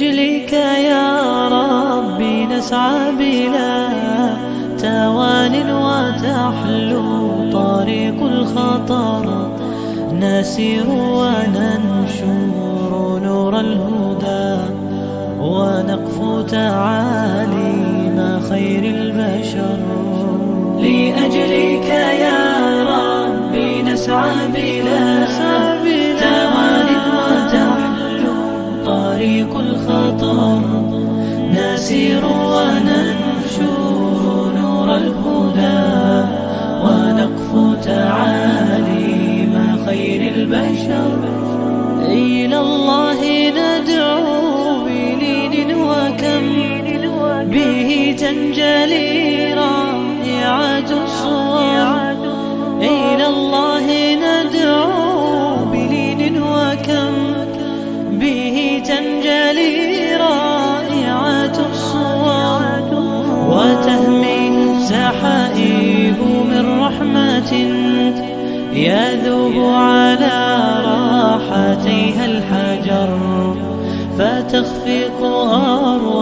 لأجلك يا ربي نسعى بلا توان وتحلو طريق الخطر، نسير وننشر نور الهدى، ونقفو تعاليم خير البشر. لأجلك يا ربي نسعى بلا توان وتحلو طريق الخطر، نسير وننشر نور الهدى، ونقفو تعاليم خير البشر. إلى الله ندعو بلين وكم به تنجلي رائعة الصور. إلى الله ندعو بلين وكم به تنجلي رائعة الصور، وتهمي سحائب من رحمة يذوب على راحتيها الحجر، فتخفق أرواح